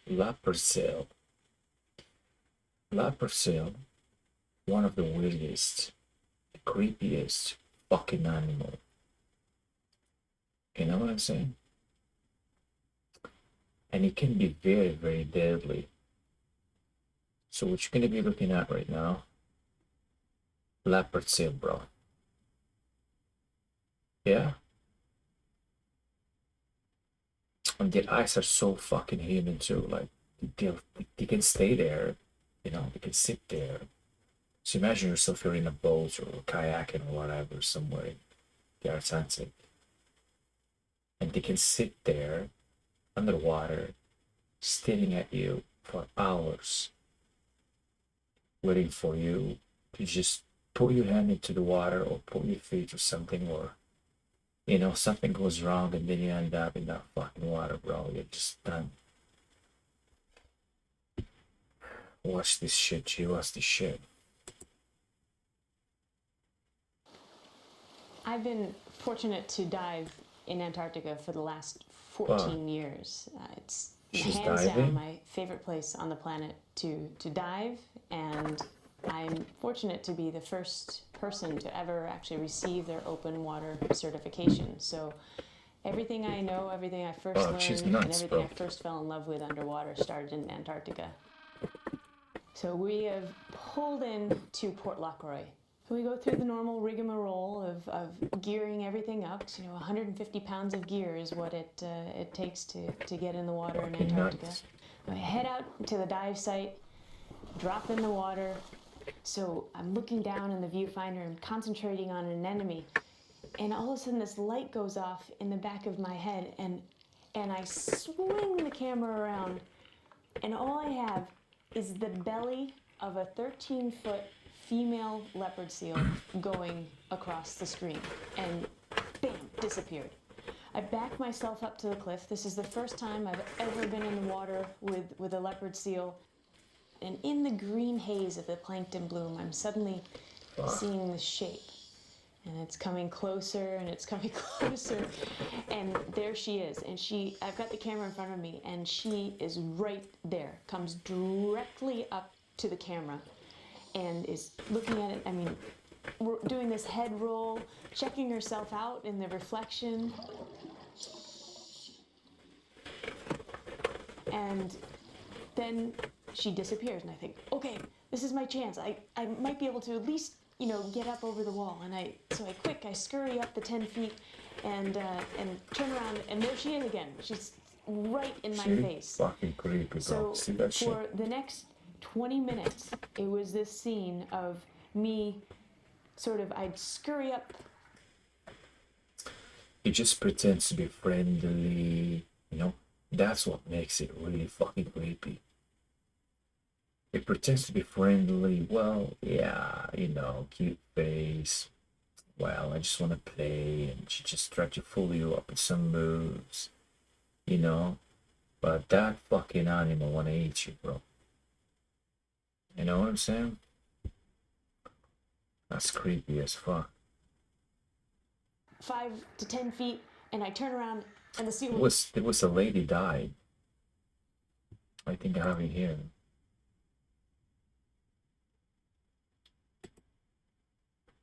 Leopard seal. Leopard seal, one of the weirdest, the creepiest fucking animal. You know what I'm saying? And it can be very, very deadly. So what you're gonna be looking at right now, leopard seal, bro. Yeah? And their eyes are so fucking human too. Like they can stay there, you know, they can sit there. So imagine yourself you're in a boat or kayaking or whatever somewhere in the Atlantic. And they can sit there underwater, staring at you for hours, waiting for you to just put your hand into the water or put your feet or something, or you know, something goes wrong and then you end up in that fucking water, bro. You're just done. Watch this shit, G. Watch this shit. I've been fortunate to dive in Antarctica for the last 14 years. It's hands down my favorite place on the planet to dive, and I'm fortunate to be the first person to ever actually receive their open water certification. So everything I know, everything I first learned, and everything I first fell in love with underwater started in Antarctica. So we have pulled in to Port Lockroy. We go through the normal rigmarole of gearing everything up. You know, 150 pounds of gear is what it takes to get in the water in Antarctica. I head out to the dive site, drop in the water. So I'm looking down in the viewfinder and concentrating on an enemy. And all of a sudden this light goes off in the back of my head, and I swing the camera around, and all I have is the belly of a 13-foot female leopard seal going across the screen, and bam, disappeared. I back myself up to the cliff. This is the first time I've ever been in the water with a leopard seal. And in the green haze of the plankton bloom, I'm suddenly seeing the shape. And it's coming closer, and it's coming closer. And there she is. And I've got the camera in front of me, and she is right there, comes directly up to the camera, and is looking at it. I mean, we're doing this head roll, checking herself out in the reflection. And then she disappears, and I think, okay, this is my chance. I might be able to at least, you know, get up over the wall. And I scurry up the 10 feet and turn around, and there she is again. She's right in my face. Fucking creepy, bro. So see that shit? for the next 20 minutes, it was this scene of me I'd scurry up. He just pretends to be friendly, you know? That's what makes it really fucking creepy. He pretends to be friendly. Well, yeah, you know, cute face. Well, I just want to play, and she just tried to fool you up with some moves, you know? But that fucking animal wanna eat you, bro. You know what I'm saying? That's creepy as fuck. 5 to 10 feet, and I turn around, and the seal It was a lady died. I think I have it here.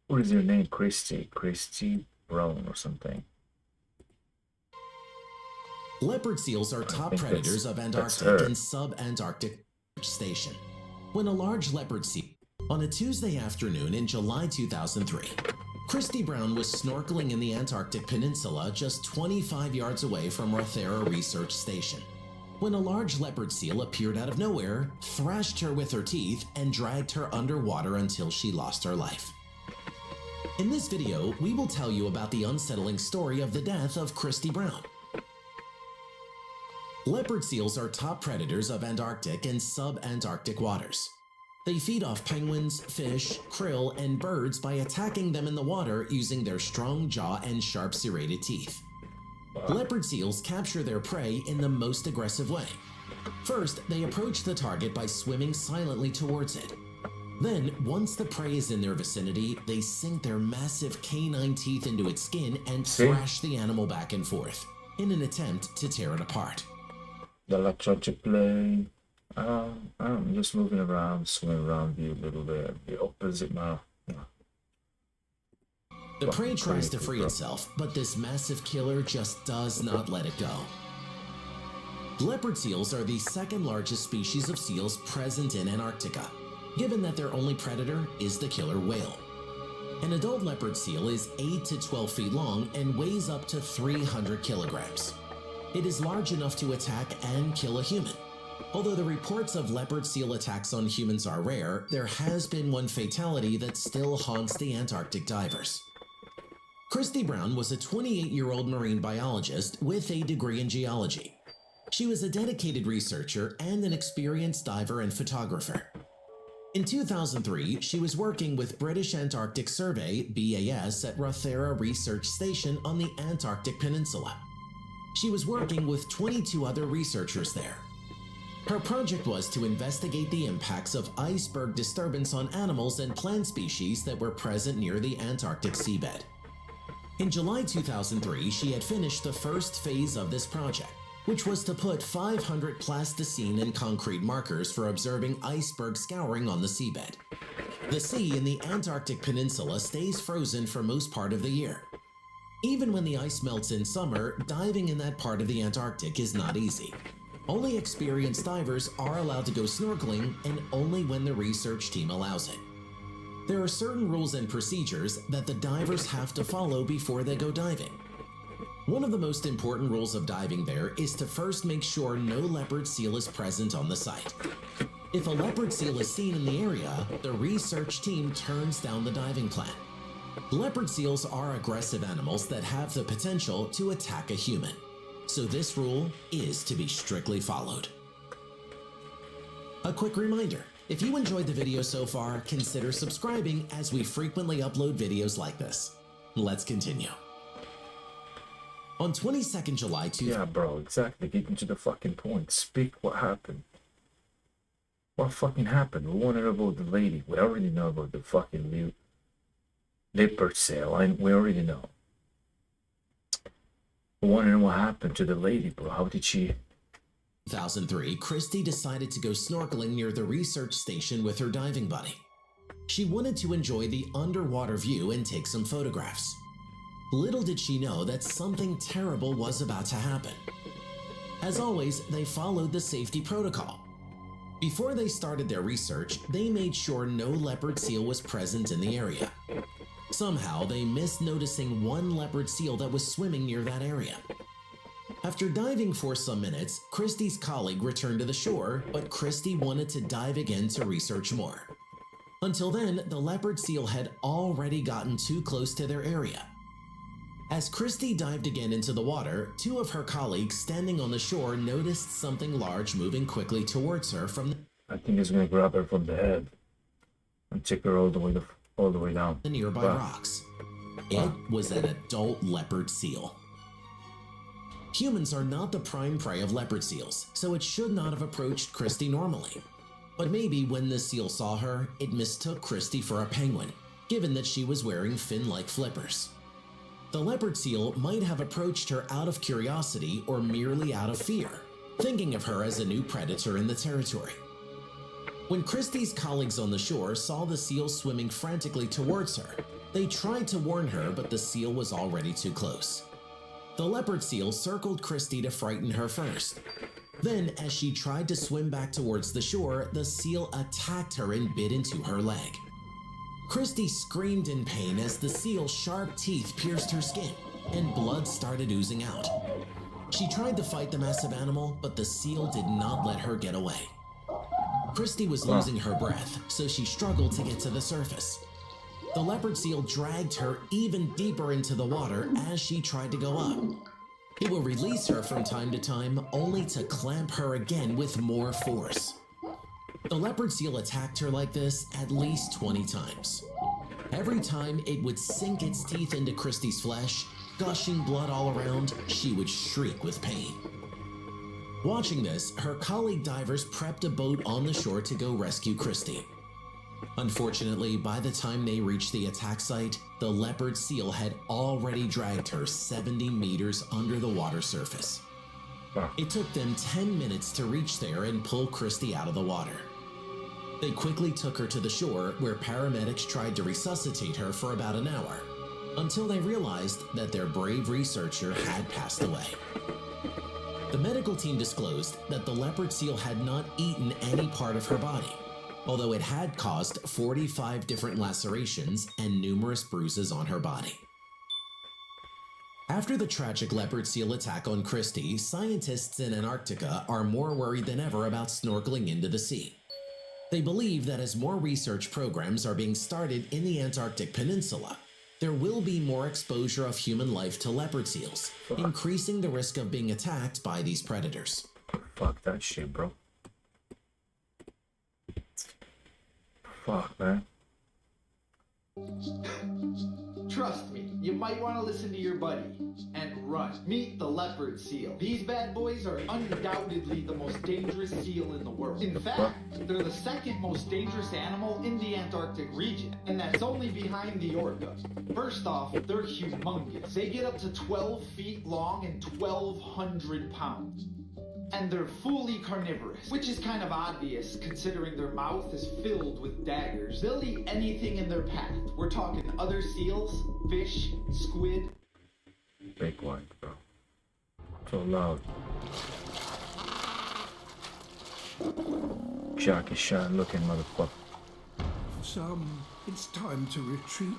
What is your name? Kristy Brown or something. Leopard seals are top predators of Antarctic and sub-Antarctic station. When a large leopard seal, on a Tuesday afternoon in July 2003, Kristy Brown was snorkeling in the Antarctic Peninsula just 25 yards away from Rothera Research Station, when a large leopard seal appeared out of nowhere, thrashed her with her teeth, and dragged her underwater until she lost her life. In this video, we will tell you about the unsettling story of the death of Kristy Brown. Leopard seals are top predators of Antarctic and sub-Antarctic waters. They feed off penguins, fish, krill, and birds by attacking them in the water using their strong jaw and sharp serrated teeth. Leopard seals capture their prey in the most aggressive way. First, they approach the target by swimming silently towards it. Then, once the prey is in their vicinity, they sink their massive canine teeth into its skin and thrash the animal back and forth in an attempt to tear it apart. The electric play. I'm just moving around, swimming around you a little bit. The opposite now. The prey tries to free itself, but this massive killer just does not let it go. Leopard seals are the second largest species of seals present in Antarctica, given that their only predator is the killer whale. An adult leopard seal is 8 to 12 feet long and weighs up to 300 kilograms. It is large enough to attack and kill a human. Although the reports of leopard seal attacks on humans are rare, there has been one fatality that still haunts the Antarctic divers. Kristy Brown was a 28-year-old marine biologist with a degree in geology. She was a dedicated researcher and an experienced diver and photographer. In 2003, she was working with British Antarctic Survey (BAS) at Rothera Research Station on the Antarctic Peninsula. She was working with 22 other researchers there. Her project was to investigate the impacts of iceberg disturbance on animals and plant species that were present near the Antarctic seabed. In July 2003, she had finished the first phase of this project, which was to put 500 plasticine and concrete markers for observing iceberg scouring on the seabed. The sea in the Antarctic Peninsula stays frozen for most part of the year. Even when the ice melts in summer, diving in that part of the Antarctic is not easy. Only experienced divers are allowed to go snorkeling, and only when the research team allows it. There are certain rules and procedures that the divers have to follow before they go diving. One of the most important rules of diving there is to first make sure no leopard seal is present on the site. If a leopard seal is seen in the area, the research team turns down the diving plan. Leopard seals are aggressive animals that have the potential to attack a human, so this rule is to be strictly followed. A quick reminder, if you enjoyed the video so far, consider subscribing as we frequently upload videos like this. Let's continue. On 22nd July 2000. Yeah, bro, exactly. Get into the fucking point. Speak what happened. What fucking happened? We want to know about the lady. We already know about the fucking leopard seal. We already know. We want to know what happened to the lady, bro. How did she... 2003, Kristy decided to go snorkeling near the research station with her diving buddy. She wanted to enjoy the underwater view and take some photographs. Little did she know that something terrible was about to happen. As always, they followed the safety protocol. Before they started their research, they made sure no leopard seal was present in the area. Somehow, they missed noticing one leopard seal that was swimming near that area. After diving for some minutes, Kristy's colleague returned to the shore, but Kristy wanted to dive again to research more. Until then, the leopard seal had already gotten too close to their area. As Kristy dived again into the water, two of her colleagues standing on the shore noticed something large moving quickly towards her from the... I think he's gonna grab her from the head and take her all the way down. The nearby rocks. It was an adult leopard seal. Humans are not the prime prey of leopard seals, so it should not have approached Kristy normally. But maybe when the seal saw her, it mistook Kristy for a penguin, given that she was wearing fin-like flippers. The leopard seal might have approached her out of curiosity or merely out of fear, thinking of her as a new predator in the territory. When Kristy's colleagues on the shore saw the seal swimming frantically towards her, they tried to warn her, but the seal was already too close. The leopard seal circled Kristy to frighten her first. Then, as she tried to swim back towards the shore, the seal attacked her and bit into her leg. Kristy screamed in pain as the seal's sharp teeth pierced her skin, and blood started oozing out. She tried to fight the massive animal, but the seal did not let her get away. Kristy was losing her breath, so she struggled to get to the surface. The leopard seal dragged her even deeper into the water as she tried to go up. It will release her from time to time, only to clamp her again with more force. The leopard seal attacked her like this at least 20 times. Every time it would sink its teeth into Kristy's flesh, gushing blood all around, she would shriek with pain. Watching this, her colleague divers prepped a boat on the shore to go rescue Kristy. Unfortunately, by the time they reached the attack site, the leopard seal had already dragged her 70 meters under the water surface. It took them 10 minutes to reach there and pull Kristy out of the water. They quickly took her to the shore where paramedics tried to resuscitate her for about an hour, until they realized that their brave researcher had passed away. The medical team disclosed that the leopard seal had not eaten any part of her body, although it had caused 45 different lacerations and numerous bruises on her body. After the tragic leopard seal attack on Kristy, scientists in Antarctica are more worried than ever about snorkeling into the sea. They believe that as more research programs are being started in the Antarctic Peninsula, there will be more exposure of human life to leopard seals, increasing the risk of being attacked by these predators. Fuck that shit, bro. Fuck, man. Trust me, you might want to listen to your buddy and run. Meet the leopard seal. These bad boys are undoubtedly the most dangerous seal in the world. In fact, they're the second most dangerous animal in the Antarctic region, and that's only behind the orca. First off, they're humongous. They get up to 12 feet long and 1,200 pounds. And they're fully carnivorous, which is kind of obvious considering their mouth is filled with daggers. They'll eat anything in their path. We're talking other seals, fish, squid. Big one, bro. So loud. Jackie Chan looking motherfucker. Some, it's time to retreat.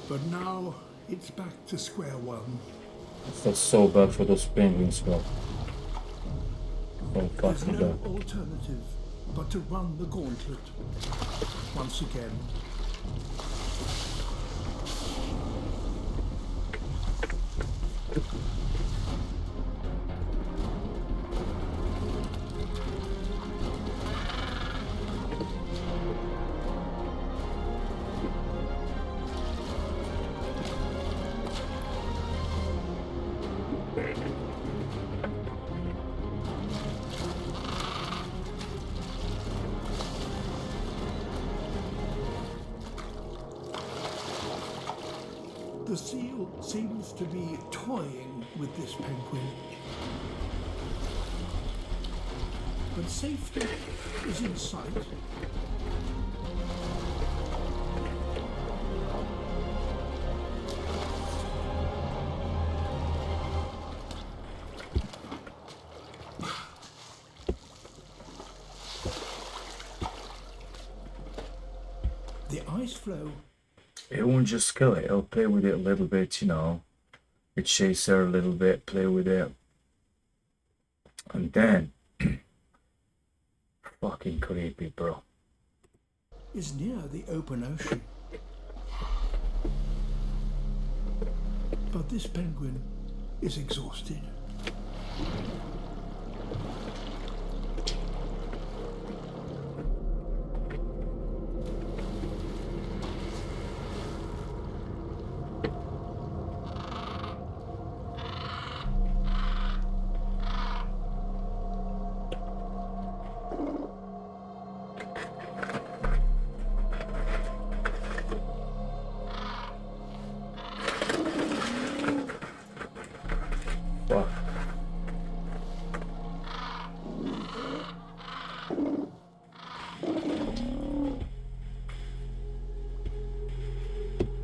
But now it's back to square one. That's so bad for those penguins, bro. So There's fucking no bad. alternative but to run the gauntlet once again. The seal seems to be toying with this penguin. But safety is in sight. The ice floe It won't just kill it, it'll play with it a little bit, you know. It chase her a little bit, play with it. And then fucking creepy, bro. is near the open ocean. But this penguin is exhausted. Fuck.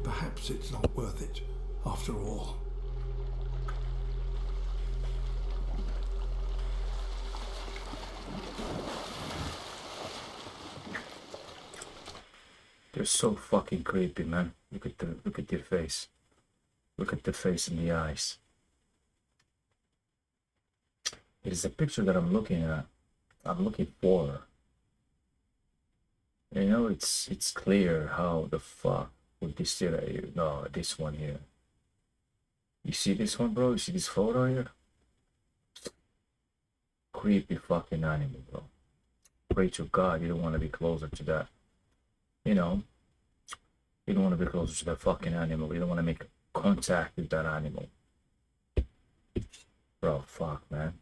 Perhaps it's not worth it, after all. They're so fucking creepy, man. Look at their face. Look at the face and the eyes. It is a picture that I'm looking at. I'm looking for. You know, it's clear how the fuck would this stare at you. No, this one here. You see this one, bro? You see this photo here? Creepy fucking animal, bro. Pray to God you don't want to be closer to that. You know, you don't want to be closer to that fucking animal. You don't want to make contact with that animal. Bro, fuck, man.